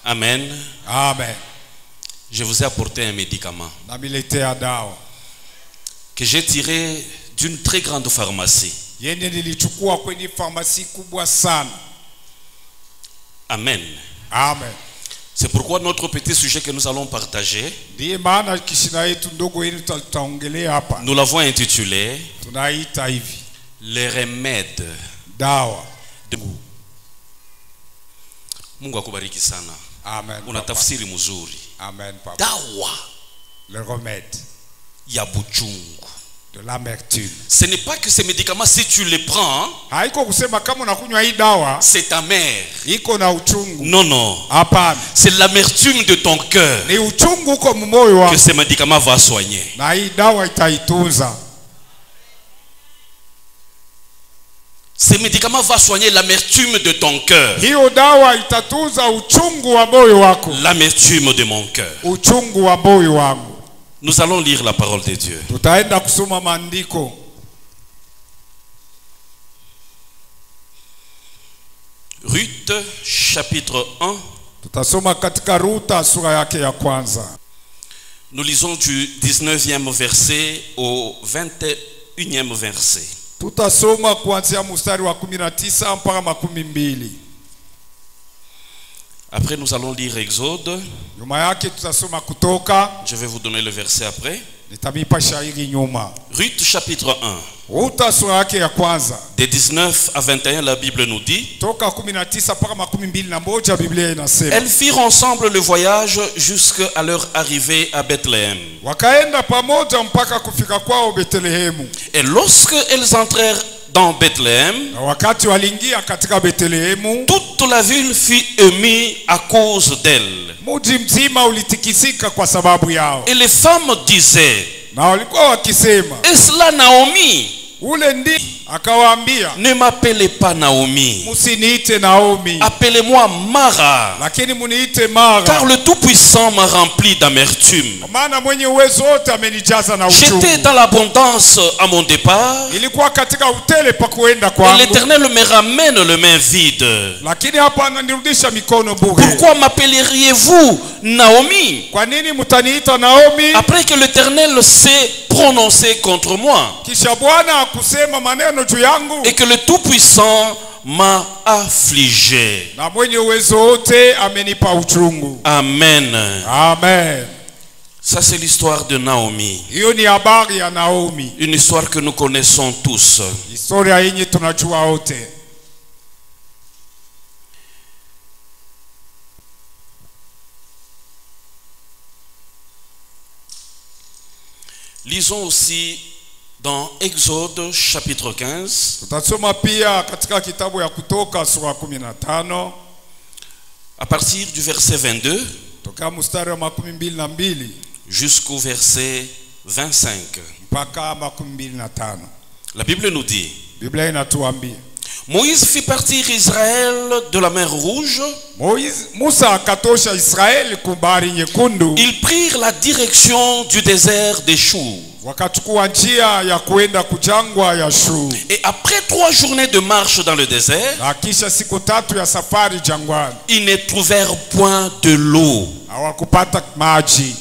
Amen. Amen. Je vous ai apporté un médicament Namiletea dawa. que j'ai tiré d'une très grande pharmacie. Yende nilichukua kwenye pharmacie kubwa sana. Amen. Amen. C'est pourquoi notre petit sujet que nous allons partager, Ndiye maana kishina yetu ndogo hili tutaongelea hapa. nous l'avons intitulé Tunaita hivi. les remèdes. Dawa. Mungu akubariki sana. Amen. Una tafsiri mzuri. Amen, papa. Dawa Le remède ya buchungu. de l'amertume. Ce n'est pas que ces médicaments, si tu les prends, Haiko kusema kama unakunywa hii dawa c'est amer. iko na uchungu. Non, non. Hapana. C'est l'amertume de ton cœur Ni uchungu uko mmoyo que wako. ces médicaments vont soigner. Na hii dawa itaitunza. Ces médicaments vont soigner l'amertume de ton cœur. Hiyo dawa itatunza uchungu wa moyo wako. L'amertume de mon cœur. Uchungu wa moyo wangu. Nous allons lire la parole de Dieu. Tutaenda kusoma maandiko. Ruth chapitre 1. Tutasoma katika Ruta sura yake ya kwanza. Nous lisons du 19e verset au 21e verset. Tutasoma kuanzia mstari wa 19 mpaka 12. Après nous allons lire Exode. Nyuma yake tutasoma Kutoka. Je vais vous donner le verset après. Nitamipa shairi nyuma. Ruth chapitre 1. Ruta sura yake ya kwanza. De 19 à 21, la Bible nous dit. Toka 19 mpaka 21 Biblia inasema. Elles firent ensemble le voyage jusqu'à leur arrivée à Bethléem. Wakaenda pamoja mpaka kufika kwao Betlehemu. Et lorsque elles entrèrent dans Bethléem, Na wakati waliingia katika Betlehemu, toute la ville fut émue à cause d'elles. mji mzima ulitikisika kwa sababu yao. Et les femmes disaient, Na walikuwa wakisema, est-ce là Naomi? ule ndi akawaambia, Ne m'appelez pas Naomi, msiniite Naomi, appelez-moi Mara, lakini muniite Mara, car le Tout-Puissant m'a rempli d'amertume. maana mwenye uwezo wote amenijaza na uchungu. J'étais dans l'abondance à mon départ, Ilikuwa katika utele pa kuenda et kwangu, l'Éternel me ramène les mains vides. lakini hapa ananirudisha mikono bure. Pourquoi m'appelleriez-vous Naomi, Kwa nini mtaniita Naomi? après que l'Éternel s'est prononcé contre moi, Kisha Bwana akusema maneno juu yangu, et que le Tout-Puissant m'a affligé? na mwenye uwezo wote amenipa uchungu. Amen. Amen. Ça, c'est l'histoire de Naomi. Hiyo ni habari ya Naomi, Une histoire que nous connaissons tous. historia yenye tunajua wote. Lisons aussi dans Exode chapitre 15, Tutasoma pia katika kitabu ya Kutoka sura 15 à partir du verset 22 toka mstari wa 22 jusqu'au verset 25. mpaka 25. La Bible nous dit, Biblia inatuambia, Moïse fit partir Israël de la mer Rouge. Musa akatosha Israeli kubari nyekundu, Ils prirent la direction du désert des Choux. wakachukua njia ya kuenda kujangwa ya Shuru. Et après 3 journées de marche dans le désert, Na kisha siku 3 ya safari jangwani, ils ne trouvèrent point de l'eau. hawakupata maji.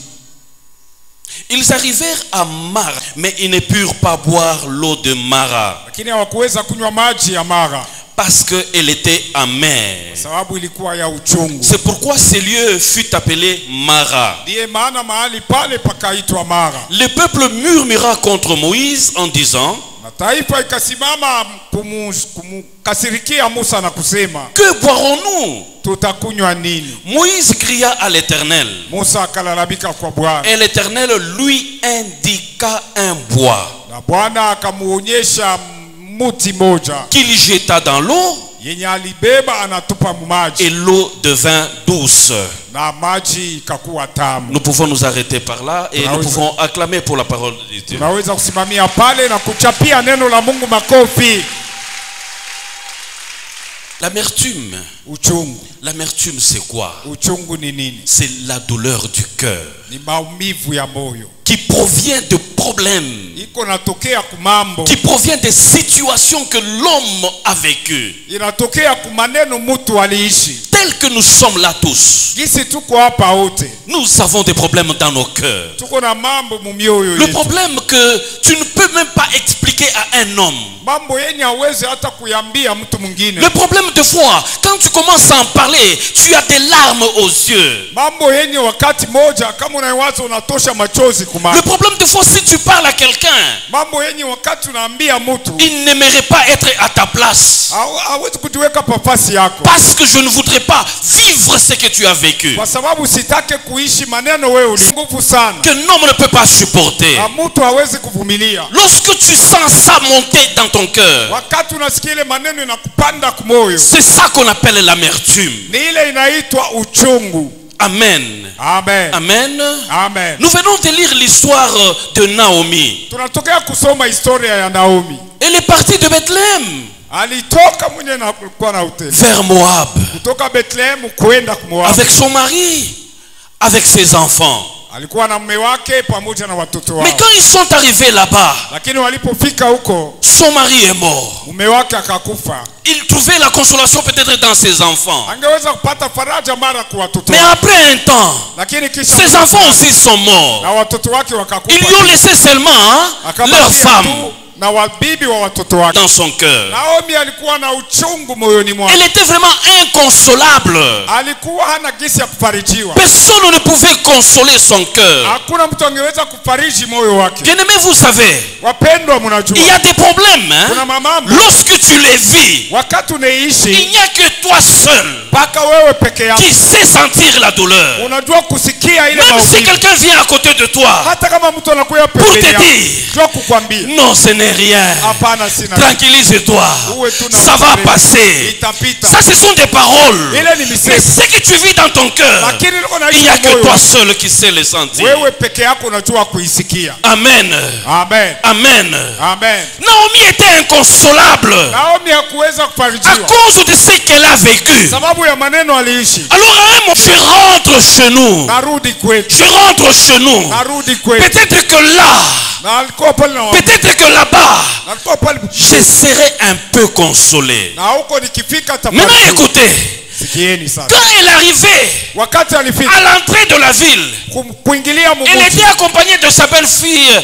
Ils arrivèrent à Mara, mais ils ne purent pas boire l'eau de Mara, Lakini hawakuweza kunywa maji ya Mara parce qu'elle était amère. sababu ilikuwa ya uchungu. C'est pourquoi ce lieu fut appelé Mara. Ndiye maana mahali pale pakaitwa Mara. Le peuple murmura contre Moïse en disant, Na taifa ikasimama kumkasirikia Musa na kusema, que boirons-nous? tutakunywa nini? Moïse cria à l'Éternel, Musa akalalamika kwa Bwana, et l'Éternel lui indiqua un bois na Bwana akamuonyesha muti moja qu'il jeta dans l'eau, yenye alibeba anatupa et maji, l'eau devint douce. na maji ikakuwa tamu. Nous pouvons nous arrêter par là et nous pouvons acclamer pour la parole de Dieu. Tunaweza kusimamia pale na kuchapia neno la Mungu makofi. L'amertume. Uchungu. L'amertume, c'est quoi? Uchungu ni nini? C'est la douleur du cœur Ni maumivu ya moyo. qui provient de problèmes, Iko natokea kumambo. qui provient des situations que l'homme a vécues, Inatokea kumaneno mtu aliishi. telles tels que nous sommes là tous, Gisi tuko hapa wote. nous avons des problèmes dans nos cœurs. Tuko na mambo mu mioyo Le yetu. problème que tu ne peux même pas expliquer à un homme. Mambo yenye hawezi hata kuyambia mtu mwingine. Le problème de foi, quand tu commences à en parler, tu as des larmes aux yeux. Mambo yenye wakati moja kama unaiwaza unatosha machozi kumana. Le problème de foi, si tu parles à quelqu'un, Mambo yenye wakati unaambia mtu il n'aimerait pas être à ta place. hawezi kujiweka pafasi yako. Parce que je ne voudrais pas vivre ce que tu as vécu. Kwa sababu sitake kuishi maneno wewe uli. Nguvu sana. Que l'homme ne peut pas supporter. Mtu hawezi kuvumilia. Lorsque tu sens ça monter dans ton cœur, Wakati unasikia ile maneno inakupanda kumoyo. c'est ça qu'on appelle l'amertume. Ni ile inaitwa uchungu. Amen. Amen. Amen. Amen. Nous venons de lire l'histoire de Naomi. Tunatokea kusoma historia ya Naomi. Elle est partie de Bethléem Alitoka mwenye na kulikuwa na hoteli. vers Moab Kutoka Bethlehem kwenda Moab. avec son mari, avec ses enfants. Alikuwa na mume wake pamoja na watoto wao. Mais quand ils sont arrivés là-bas, Lakini walipofika huko, son mari est mort. mume wake akakufa. Il trouvait la consolation peut-être dans ses enfants. Angeweza kupata faraja mara kwa watoto Mais wake. après un temps, Lakini kisha ses enfants aussi sont morts. na watoto wake wakakufa. Ils lui ont laissé seulement leur femme na wabibi wa watoto wake. dans son cœur. Naomi alikuwa na uchungu moyoni mwake. Elle était vraiment inconsolable. Alikuwa hana gisi ya kufarijiwa. Personne ne pouvait consoler son cœur. Hakuna mtu angeweza kufariji moyo wake. Bien-aimés, vous savez, Wapendwa, mnajua il y a des problèmes. kuna mambo Lorsque tu les vis, wakati il unaishi n'y a que toi seul mpaka wewe peke yako qui sais sentir la douleur. unajua kusikia ile Même si maumivu. quelqu'un vient à côté de toi Hata kama mtu anakuja pour pembeni te yako dire, njoo kukwambia non, ce n'est rien. hapana, sina Tranquillise-toi. Uwe tu na Ça va mtulivu. passer. Itapita. Ça, ce sont des paroles. Ile ni Mais misemo. ce que tu vis dans ton cœur, Lakini liko il naishi n'y a kwa que moyo toi wako. seul qui sais le sentir. Wewe peke yako unajua kuisikia. Amen. Amen. Amen. Amen. Naomi était inconsolable Naomi hakuweza à kufarijiwa cause de ce qu'elle a vécu. sababu ya maneno aliishi. Alors à un moment, je rentre chez nous. Narudi kwetu. Je rentre chez nous. Narudi kwetu. Peut-être que là, Na alikuwa pale na peut-être que là-bas, na alikuwa pale. je serai un peu consolé. Na huko nikifika Maintenant, tafadhali. écoutez, Sikieni sasa. quand elle arrivait Wakati alifika à l'entrée de la ville, kuingilia elle mumuji. était accompagnée de sa belle-fille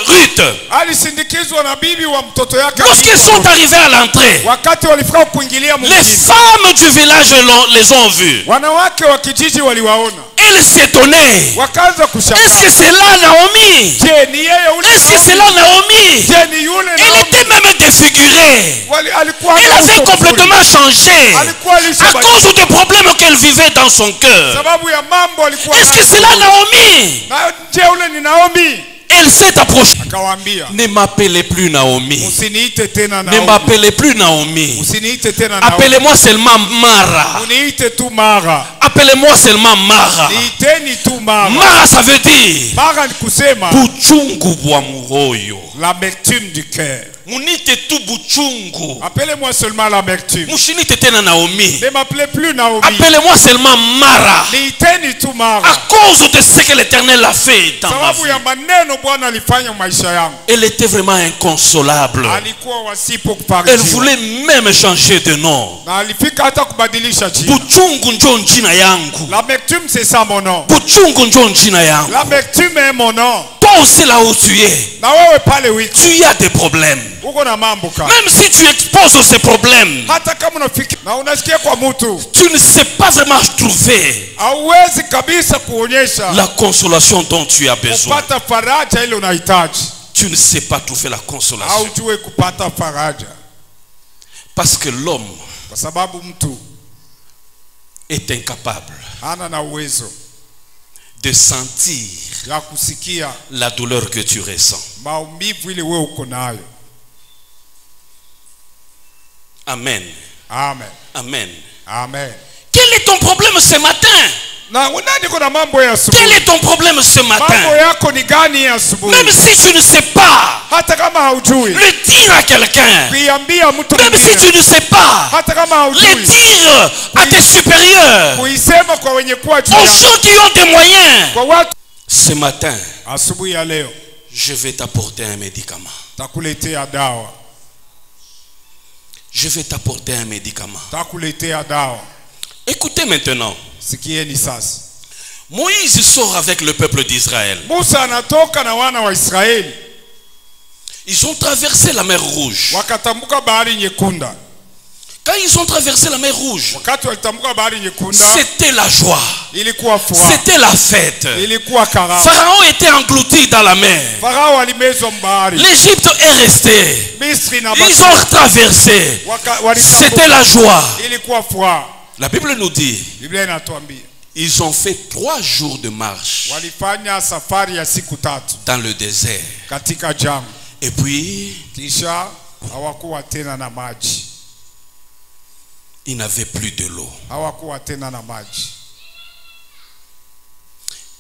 Ruth. Alisindikizwa na bibi wa mtoto yake. Lorsqu'ils sont arrivés à l'entrée, Wakati walifika kuingilia les mumuji. femmes du village les ont vus. Wanawake wa kijiji waliwaona. Elles s'étonnaient. Wakaanza Est-ce kushangaa. que c'est là Naomi? Je, ni yeye ule? Est-ce que c'est là Naomi? Je, ni yule Elle Naomi? était même défigurée. Alikuwa Elle hana avait uso mzuri. complètement changé Alikuwa à alishabadilika. cause des problèmes qu'elle vivait dans son cœur. Sababu ya mambo alikuwa Est-ce que c'est là Naomi? na je, ule ni Naomi? Elle s'est approchée. Akawaambia, Ne m'appelez plus Naomi. usiniite tena Ne Naomi. m'appelez plus Naomi. Usiniite tena Naomi. Appelez-moi seulement Mara. Uniite tu Mara. Appelez-moi seulement Mara. Niiteni tu Mara. Mara, ça veut dire Mara ni kusema buchungu bwa muroyo. l'amertume du cœur. Munite tu buchungu. Appelez-moi seulement l'amertume. Mushinite tena Naomi. Ne m'appelez plus Naomi. Appelez-moi seulement Mara. Niiteni tu Mara. À cause de ce que l'Éternel a fait dans ma Sababu vie. ya maneno Bwana alifanya maisha yangu. Elle était vraiment inconsolable. Alikuwa wasipo Elle kufarijiwa. voulait même changer de nom. Na alifika hata kubadilisha jina. Buchungu njo njina yangu. L'amertume c'est ça mon nom. Buchungu njo njina yangu. L'amertume est mon nom. Toi aussi là où tu es, Na wewe pale wiko. tu as des problèmes. Uko na mambo kama. Même si tu exposes ces problèmes, Hata kama unafikiri na unasikia kwa mtu, tu ne sais pas vraiment trouver hauwezi kabisa kuonyesha la consolation dont tu as besoin. kupata faraja ile unahitaji. Tu ne sais pas trouver la consolation. Haujui kupata faraja Parce que l'homme kwa sababu mtu est incapable hana na uwezo de sentir ya kusikia la douleur que tu ressens. maumivu ile wewe uko nayo. Amen. Amen. Amen. Amen. Quel est ton problème ce matin? Na unani kuna mambo ya asubuhi? Quel est ton problème ce Mambo matin? yako ni gani ya asubuhi? Même si tu ne sais pas, Hata kama haujui, le dire à quelqu'un. kuiambia mtu Même si mwingine. tu ne sais pas, Hata kama le haujui, dire à tes supérieurs, kuisema kwa wenye kuwa juu aux yako. gens qui ont des moyens. Kwa watu Ce matin, asubuhi ya leo je vais t'apporter un médicament. takuletea dawa. Je vais t'apporter un médicament. Takuletea dawa. Écoutez maintenant. Sikieni sasa. Moïse sort avec le peuple d'Israël. Musa anatoka na wana wa Israeli. Ils ont traversé la mer Rouge. Wakatambuka bahari nyekunda. Quand ils ont traversé la mer Rouge, Wakati walitambuka bahari nyekunda, c'était la joie. ilikuwa furaha. C'était la fête. Ilikuwa karamu. Pharaon était englouti dans la mer. Farao alimezwa mbahari. L'Égypte est restée. Misri na Ils ont traversé. C'était la joie. Ilikuwa furaha. La Bible nous dit, Biblia inatuambia ils ont fait 3 jours de marche walifanya safari ya siku 3 dans le désert. katika jangwa. Et puis, Kisha hawakuwa tena na maji. ils n'avaient plus de l'eau. Hawakuwa tena na maji.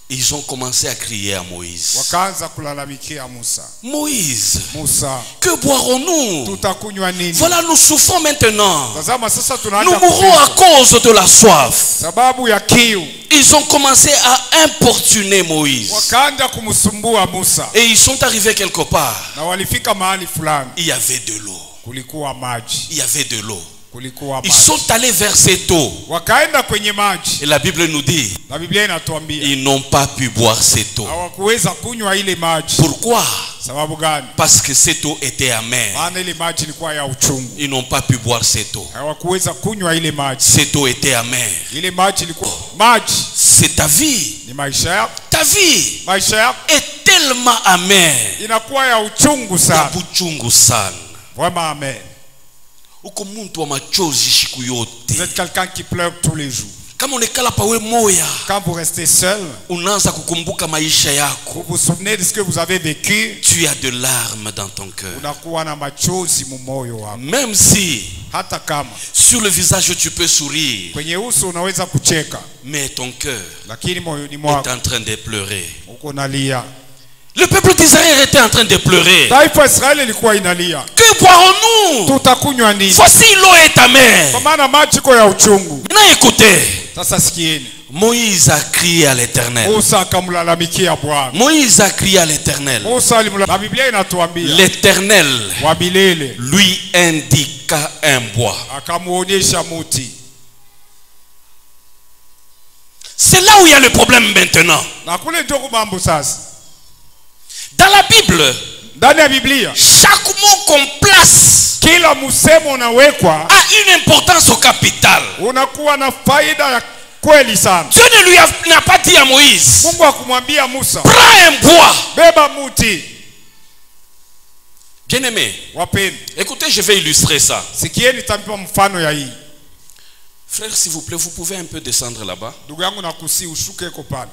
Ils ont commencé à crier à Moïse. Wakaanza kulalamikia Musa. Moïse, Musa, que boirons-nous? tutakunywa nini? Voilà, nous souffrons maintenant. Tazama sasa Nous tunaanza mourrons à cause de la soif. sababu ya kiu. Ils ont commencé à importuner Moïse. Wakaanza kumsumbua Musa. Et ils sont arrivés quelque part. Na walifika mahali fulani. Il y avait de l'eau. Kulikuwa maji. Il y avait de l'eau. Kulikuwa Ils maji. sont allés vers cette eau. Wakaenda kwenye maji. Et la Bible nous dit, Na Biblia inatuambia ils n'ont pas pu boire cette eau. hawakuweza kunywa ile maji. Pourquoi? Sababu gani? Parce que cette eau était amère. Maana ile maji ilikuwa ya uchungu. Ils n'ont pas pu boire cette eau. Hawakuweza kunywa ile maji. Cette eau était amère. Ile maji ilikuwa maji C'est ta vie. ni maisha yako. Ta vie Maisha yako est tellement amère. inakuwa ya uchungu sana. Buchungu sana. Vraiment amen. Uko muntu wa machozi siku Vous yote. êtes quelqu'un qui pleure tous les jours. Kama unekala pawe moya, Quand vous restez seul, unaanza kukumbuka maisha yako. vous vous souvenez de ce que vous avez vécu. Tu as de larmes dans ton cœur. Unakuwa na machozi mumoyo wako. Même si Hata kama sur le visage tu peux sourire, kwenye uso unaweza kucheka, mais ton cœur lakini moyoni est mwako en train de pleurer. uko nalia. Le peuple d'Israël était en train de pleurer. Taifa ya Israeli ilikuwa inalia. Que boirons-nous? Tutakunywa nini? Voici l'eau est amère. Kwa maana maji iko ya uchungu. Maintenant écoutez. Sasa sikieni. Moïse a crié à l'Éternel. Musa akamlalamikia Bwana. Moïse a crié à l'Éternel. Musa alimlalamikia. Na Biblia inatuambia L'Éternel wa milele lui indiqua un bois. akamuonyesha muti. C'est là où il y a le problème maintenant. Na kule ndio mambo sasa. Dans la Bible, Ndani ya Biblia chaque mot qu'on place kila msemo unawekwa a une importance capitale. unakuwa na faida ya kweli sana. Dieu n'a pas dit à Moïse, Mungu akumwambia Musa, prends un bois. beba muti. Bien-aimé, Wapeni, écoutez, je vais illustrer ça. sikieni tampa mfano ya hii. Frère, s'il vous plaît, vous pouvez un peu descendre là-bas. Ndugu yangu nakusi ushuke ko pale.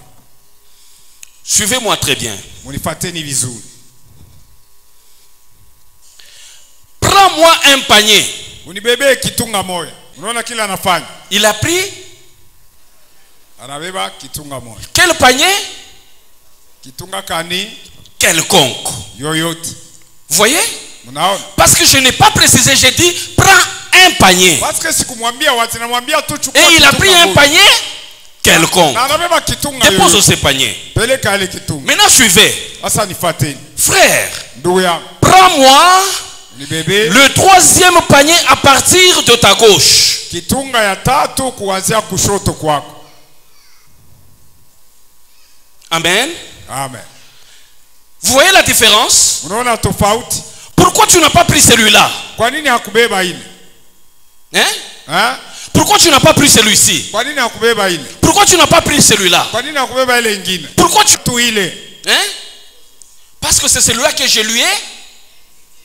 Suivez-moi très bien. Munifateni vizuri. Prends-moi un panier. Unibebe kitunga moja. Unaona kila anafanya? Il a pris Anabeba kitunga moja. quel panier? Kitunga kani Quelconque. yoyote. Vous voyez? Mnaona? Parce que je n'ai pas précisé, j'ai dit prends un panier. Parce que sikumwambia watu namwambia tu chukua. Et il a pris un panier quelconque. Na anabeba kitunga Dépose yoyote. ce panier. Peleka ile kitunga. Maintenant suivez. Sasa nifateni. Frère, Ndugu yangu, prends-moi nibebe le 3e panier à partir de ta gauche. kitunga ya 3 kuanzia kushoto kwako. Amen. Amen. Vous voyez la différence? Unaona tofauti? Pourquoi tu n'as pas pris celui-là? Kwa nini hakubeba ile? Hein? Pourquoi tu n'as pas pris celui-ci? Kwa nini hakubeba ile? Pourquoi tu n'as pas pris celui-là? Kwa nini hakubeba ile nyingine? Pourquoi tu... Tu ile. Parce que c'est celui-là que je lui ai.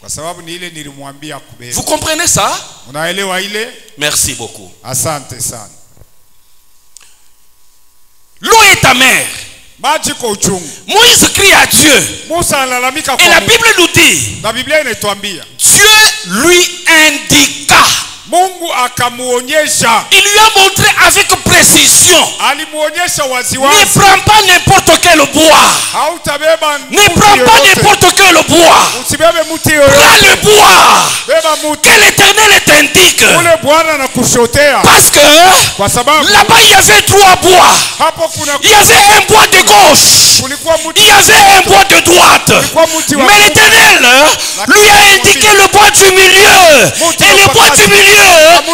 Kwa sababu ni ile nilimwambia kubeba. Vous comprenez ça? Unaelewa ile? Merci beaucoup. Asante sana. L'eau est amère. Maji kwa uchungu. Moïse crie à Dieu. Musa analalamika kwa Et la Mungu. Bible nous dit, Na Biblia inatuambia Dieu lui indiqua. Mungu akamuonyesha. Il lui a montré avec précision. Alimuonyesha Ne waziwazi. prends pas n'importe quel bois. Hautabeba Ne prends pas n'importe quel bois. Usibebe muti Prends yoyote. le bois Beba muti. que l'Éternel t'indique. Ule Bwana anakushotea. Parce que Kwa sababu là-bas il y avait 3 bois. hapo kuna Il y avait un bois de gauche. kulikuwa muti. Il y avait un bois de droite. Mais l'Éternel lui a indiqué le bois du milieu. Et le bois du milieu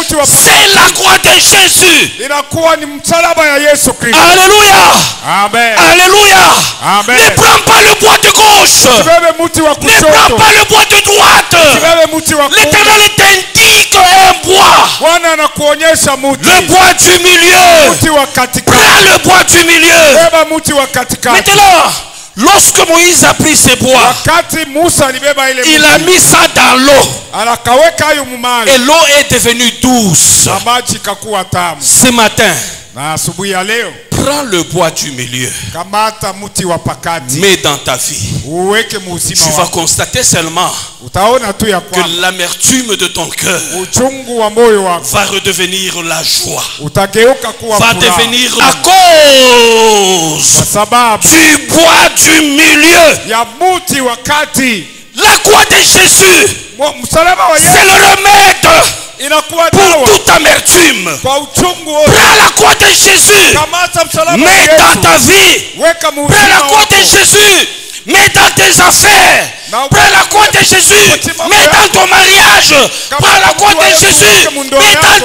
muti wa c'est la croix de Jésus. inakuwa ni msalaba ya Yesu Kristo. Alléluia. Amen. Alléluia. Amen. Ne prends pas le bois de gauche. Sibebe muti wa Ne prends kushoto. pas le bois de droite. Sibebe muti wa kuume. L'Éternel t'indique un bois. Bwana anakuonyesha muti. Le bois du milieu. Muti wa katikati. Prends le bois du milieu. Beba muti wa katikati. Maintenant, lorsque Moïse a pris ses bois, Wakati Musa alibeba ile il a mis ça dans l'eau. anakaweka hayo mumali. Et l'eau est devenue douce. Na maji kakuwa tamu. Ce matin, Na asubuhi ya leo prends le bois du milieu. kamata muti wa pakati. Mets dans ta vie. Uweke muusima Tu vas wako. constater seulement Utaona tu ya que kwamba l'amertume de ton cœur uchungu wa moyo wako va redevenir la joie. utageuka kuwa Va furaha. devenir à cause Kwa sababu du bois du milieu. ya muti wa kati. La croix de Jésus, Msalaba wa c'est Yesu le remède inakuwa pour dawa toute amertume. kwa uchungu wote. Prends la croix de Jésus. Kamata msalaba wa Mets dans Yesu. ta vie. Weka Prends la muusima croix de wako. Jésus. Mets dans tes affaires. Prends la croix de Jésus. Mets dans ton mariage. Prends la croix de Jésus. Mets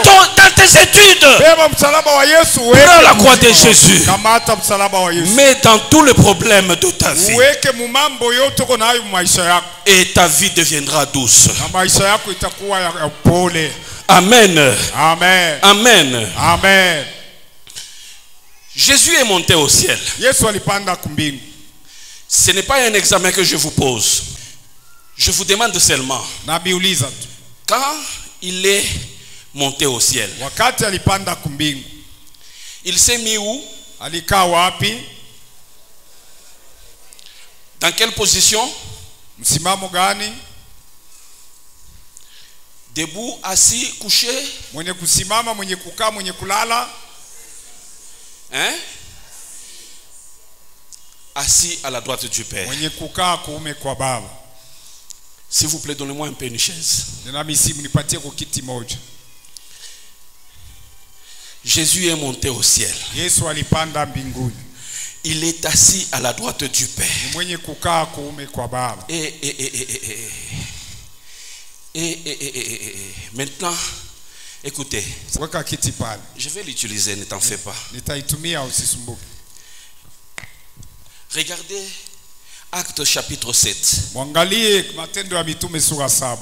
dans tes études. Beba msalaba wa Yesu. Prends la croix de Jésus. Kamata msalaba wa Yesu. Mets dans tous les problèmes de ta vie. Uweke mumambo yote uko nayo maisha yako. Et ta vie deviendra douce. Na maisha yako itakuwa ya upole. Amen. Amen. Amen. Amen. Jésus est monté au ciel. Yesu alipanda kumbingu. Ce n'est pas un examen que je vous pose. Je vous demande seulement, Nabiuliza tu. quand il est monté au ciel, Wakati alipanda kumbingu, il s'est mis où? alikaa wapi? Dans quelle position? Msimamo gani? Debout, assis, couché? Mwenye kusimama, mwenye kukaa, mwenye kulala? Hein? Assis à la droite du Père. Mwenye kukaa kuume kwa Baba. S'il vous plaît, donnez-moi un peu une chaise. Ninamisi mnipatie kwa kiti moja. Jésus est monté au ciel. Yesu alipanda mbinguni. Il est assis à la droite du Père. Ni mwenye kukaa kuume kwa Baba. Maintenant, écoutez. Weka kiti pale. Je vais l'utiliser, ne t'en fais pas. Nitaitumia usisumbuke. Regardez Actes chapitre 7. Mwangalie Matendo ya Mitume sura 7.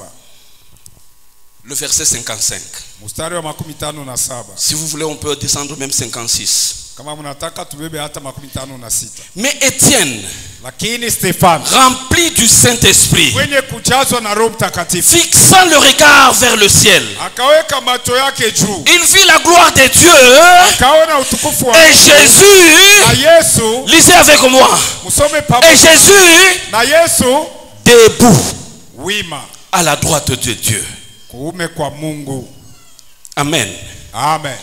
Le verset 55. Mstari wa 57. Si vous voulez, on peut descendre même 56. Kama mnataka tubebe hata 56. Mais Étienne, Lakini Stefano, rempli du Saint-Esprit, mwenye kujazwa na Roho Mtakatifu, fixant le regard vers le ciel, akaweka macho yake juu, il vit la gloire de Dieu akaona utukufu wa et Mungu. Jésus, Na Yesu, lisez avec moi, msome et pamoja. Jésus Na Yesu debout wima à la droite de Dieu. kuume kwa Mungu. Amen. Amen.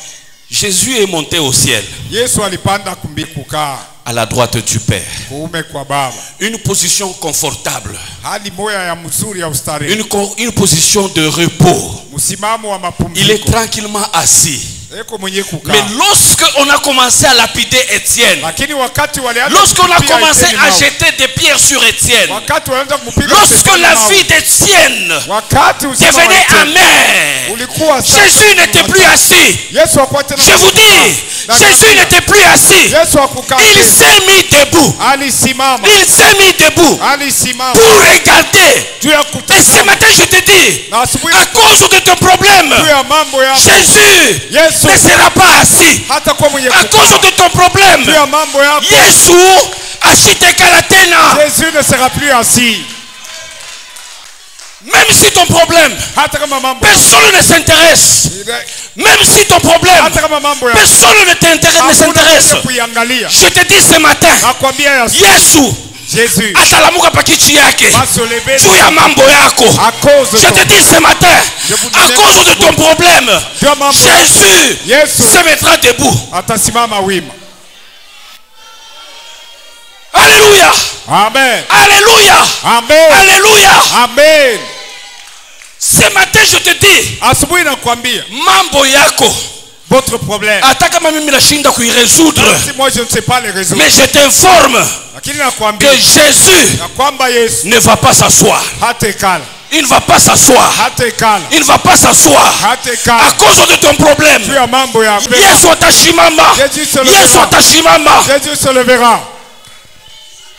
Jésus est monté au ciel Yesu alipanda kukaa à la droite du Père. kuume kwa Baba. Une position confortable. Hali moya ya mzuri ya ustarehe. Une position de repos. Msimamo wa mapumziko. Il est tranquillement assis. Eko mwenye kukaa. Mais lorsqu'on a commencé à lapider Étienne, Lakini wakati walianza lorsqu'on a kumpiga commencé Etienne à nao, jeter des pierres sur Étienne, wakati walianza kumpiga lorsque Etienne la nao, vie d'Étienne wakati uzima wa devenait Etienne amère, ulikuwa Jésus n'était plus assis. Yesu hakuwa tena Je vous dis, Jésus n'était plus assis. Yesu hakukaa Il tena. s'est mis debout. Alisimama. Il s'est mis debout Alisimama. pour regarder. Juu ya Et ce kutazama. matin, je te dis, Na asubuhi à cause de ton problème, juu ya mambo yako. Jésus Yesu ne sera pas assis. hata kwa mwenye À cause de ton problème, juu ya mambo yako. Yesu ashitekala tena. Jésus ne sera plus assis. Même si ton problème, Hata kama mambo personne ne s'intéresse. Même si ton problème, hata kama mambo yako. personne ne s'intéresse. Hakuna kuiangalia. Je te dis ce matin, Nakwambia Yesu Jésus atalamuka pakichi yake masolebe juu ya mambo yako. à cause de Je te dis ce matin, à cause de ton problème, Jésus se mettra debout. atasimama wima. Alléluia. Amen. Alléluia. Amen. Alléluia. Amen. Ce matin je te dis, Asubuhi nakwambia mambo yako votre problème. hata kama mimi nashinda kuiresoudre, Si moi je ne sais pas les résoudre. mais je t'informe Lakini que nakwambia Jésus na kwamba Yesu ne va pas s'asseoir. hatekala. Il ne va pas s'asseoir. Il ne va pas s'asseoir. À cause de ton problème. Yesu atashimama. Yesu atashimama. Jésus se levera.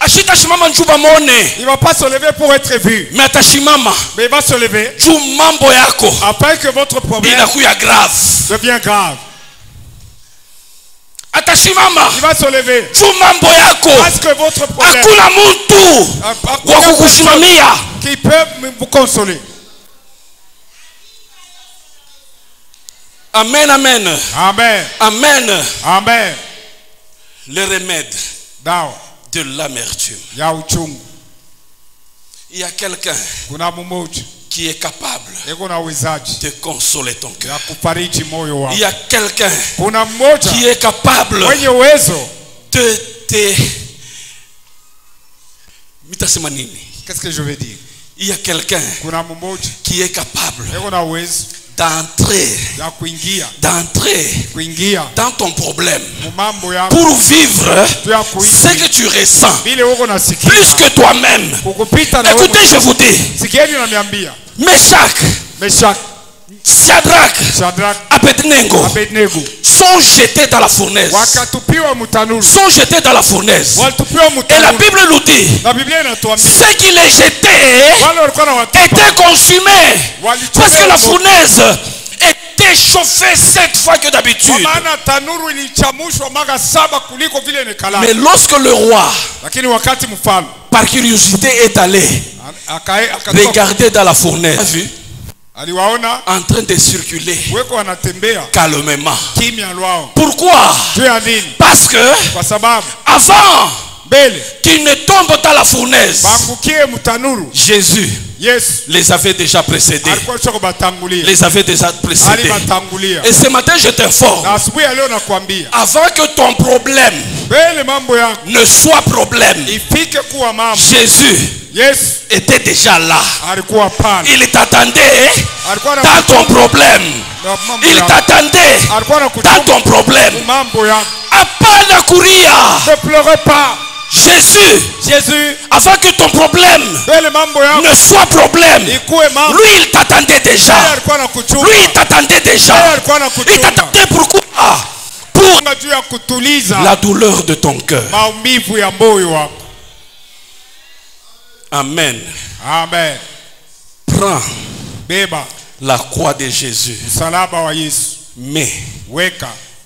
Il ne va pas se lever pour être vu. Mais atashimama. Mais il va se lever. Afin que votre problème devient grave. Atashimama. Il va se lever. Parce que votre problème. Qui peut vous consoler. Amen, amen. Amen. Amen. Amen. Le remède de l'amertume. Il y a quelqu'un qui est capable de consoler ton cœur. Il y a quelqu'un qui est capable de te... Qu'est-ce que je veux dire? Il y a quelqu'un qui est capable d'entrer dans ton problème pour vivre ce que tu ressens plus que toi-même. Écoutez, je vous dis, Meshach, Shadrach, Abednego sont jetés dans la fournaise. Sont jetés dans la fournaise. Et la Bible nous dit, ce qui les jetait était consumé. Parce que la fournaise était chauffée 7 fois que d'habitude. Mais lorsque le roi, par curiosité, est allé regarder dans la fournaise, vu en train de circuler calmement. Pourquoi? Parce que avant qu'il ne tombe dans la fournaise, Jésus les avait déjà précédés. Les avait déjà précédés. Et ce matin, je t'informe, avant que ton problème ne soit problème, Jésus était déjà là. Il t'attendait dans ton problème. Il t'attendait dans ton problème. Apana courir. Ne pleurez pas. Jésus, avant que ton problème ne soit problème, lui il t'attendait déjà. Lui il t'attendait déjà. Il t'attendait pourquoi? Pour la douleur de ton cœur. Amen. Amen. Prends la croix de Jésus. Mais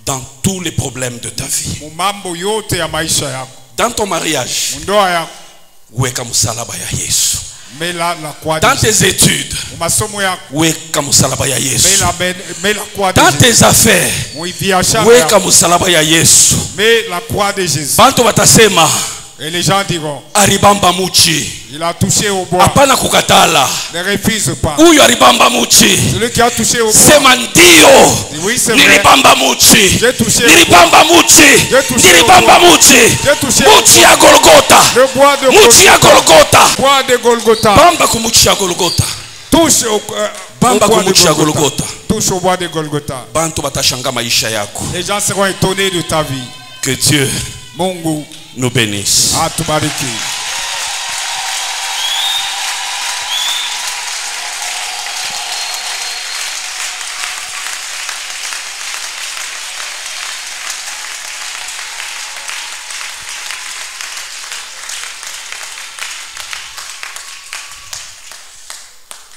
dans tous les problèmes de ta vie, dans ton mariage, weka musalaba ya Yesu. Dans tes études, weka musalaba ya Yesu. Dans tes affaires, weka musalaba ya Yesu. Bantu batasema, et les gens diront, Aribamba muchi. Il a touché au bois. Apana kukatala. Ne refuse pas. Uyu aribamba muchi. Celui qui a touché au bois. Sema ndio. Oui, c'est vrai. Nilibamba muchi. J'ai touché. Nilibamba muchi. Nilibamba muchi. Muchi ya Golgotha. Le bois de muchi ya Golgotha. Bois de Golgotha. Bamba kumuchi ya Golgotha. Touche au Bamba kumuchi ya Golgotha. Touche au bois de Golgotha. Bantu batashanga maisha yako. Les gens seront étonnés de ta vie. Que Dieu Mungu nous bénisse. Atubariki.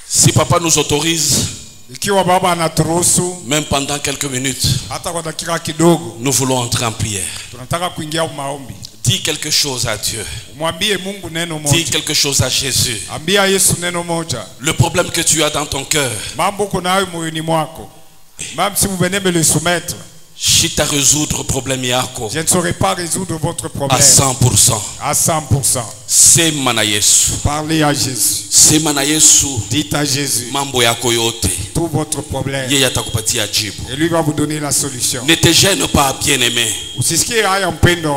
Si papa nous autorise, même pendant quelques minutes, nous voulons entrer en prière. Dis quelque chose à Dieu. Dis quelque chose à Jésus. Le problème que tu as dans ton cœur, même si vous venez me le soumettre, je ne saurais pas résoudre votre problème à 100%. À 100%. Parlez à Jésus. Dites à Jésus tout votre problème. Et lui va vous donner la solution. Ne te gêne pas, bien-aimé.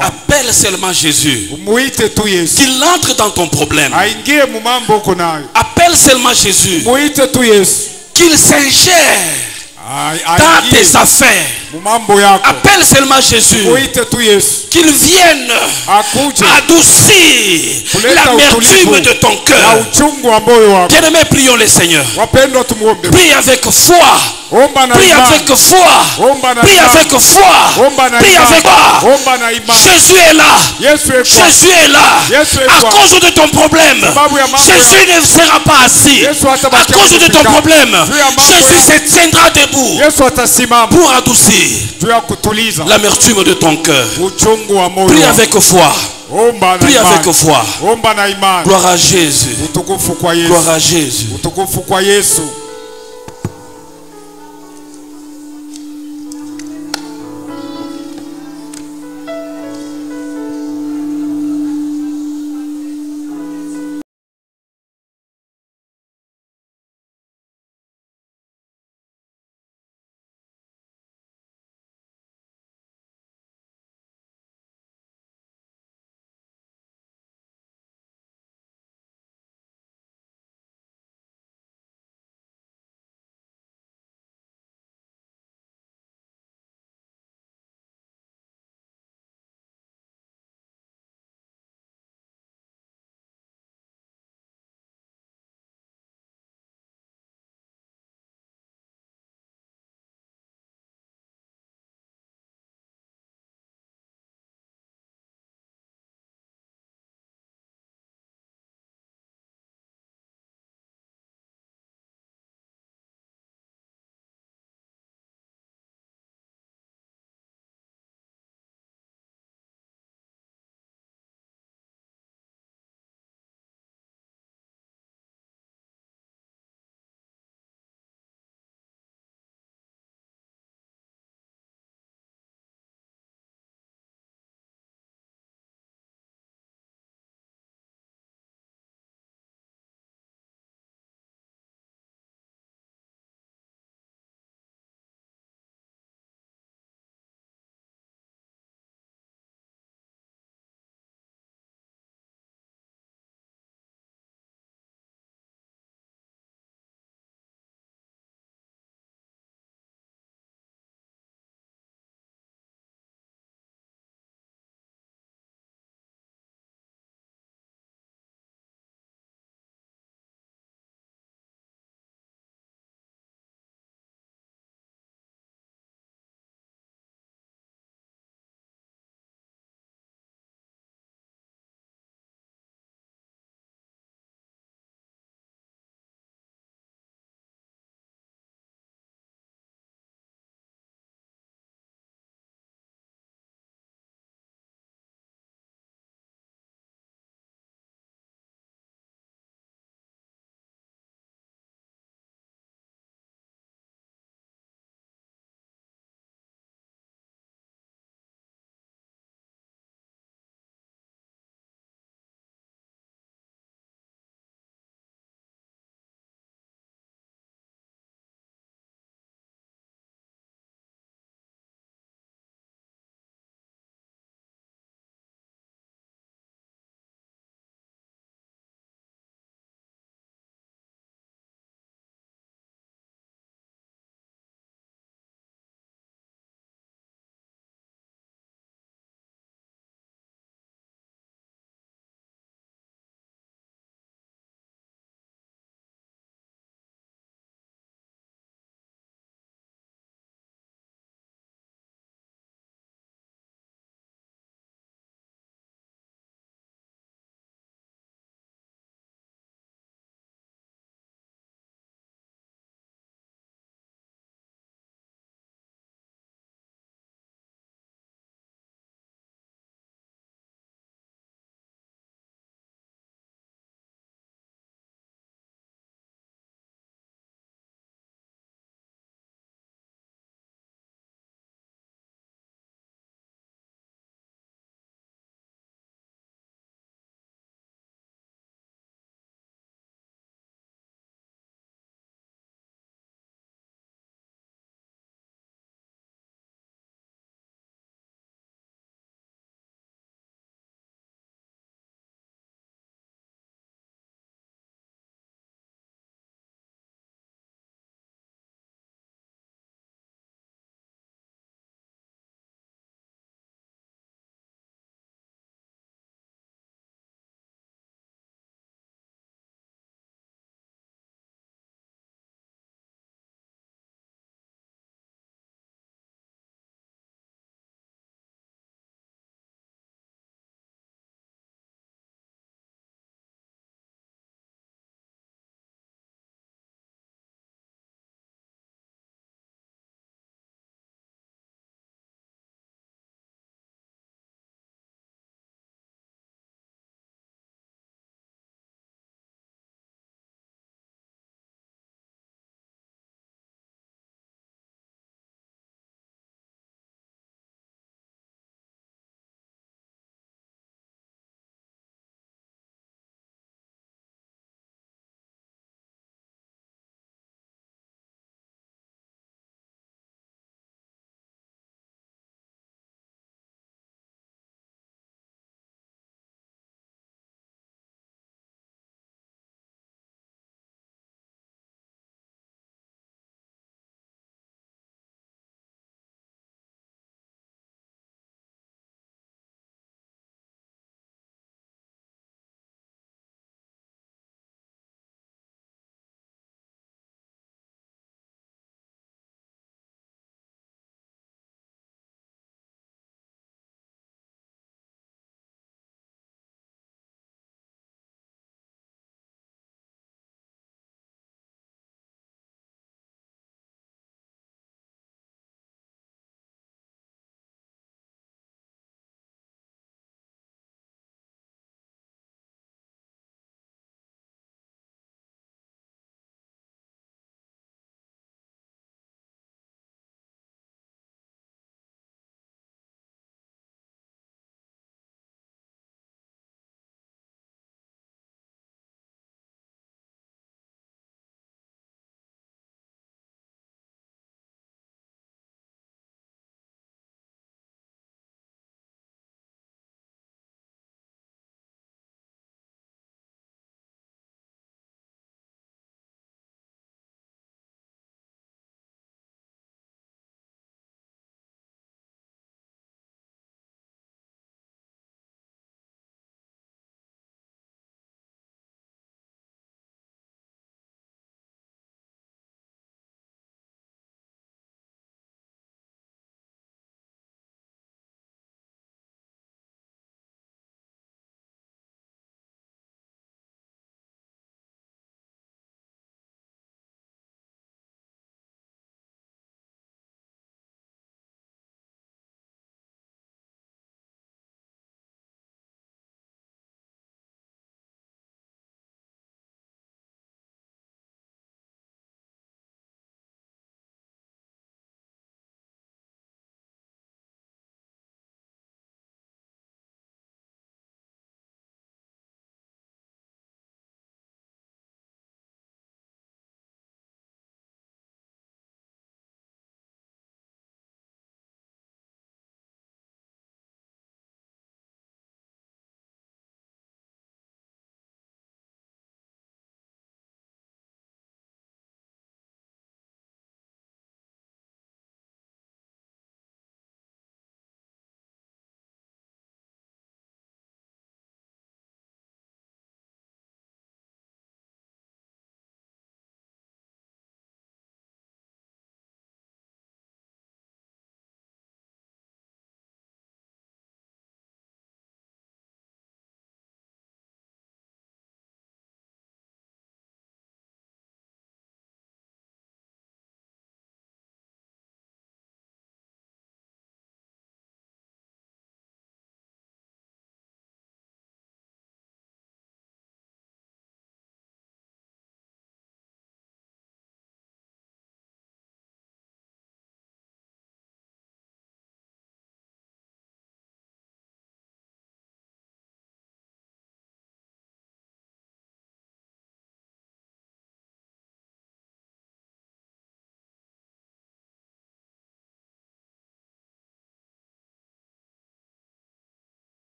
Appelle seulement Jésus. Qu'il entre dans ton problème. Appelle seulement Jésus. Qu'il s'ingère dans tes affaires. Appelle seulement Jésus. Qu'il vienne adoucir l'amertume de ton cœur. Bien-aimés, prions le Seigneur. Prie avec foi. Prie avec foi. Prie avec foi. Prie avec foi. Jésus est là. Jésus est là. À cause de ton problème, Jésus ne sera pas assis. À cause de ton problème, Jésus se tiendra debout pour adoucir l'amertume de ton cœur. Prie avec foi. Prie avec foi. Gloire à Jésus. Gloire à Jésus.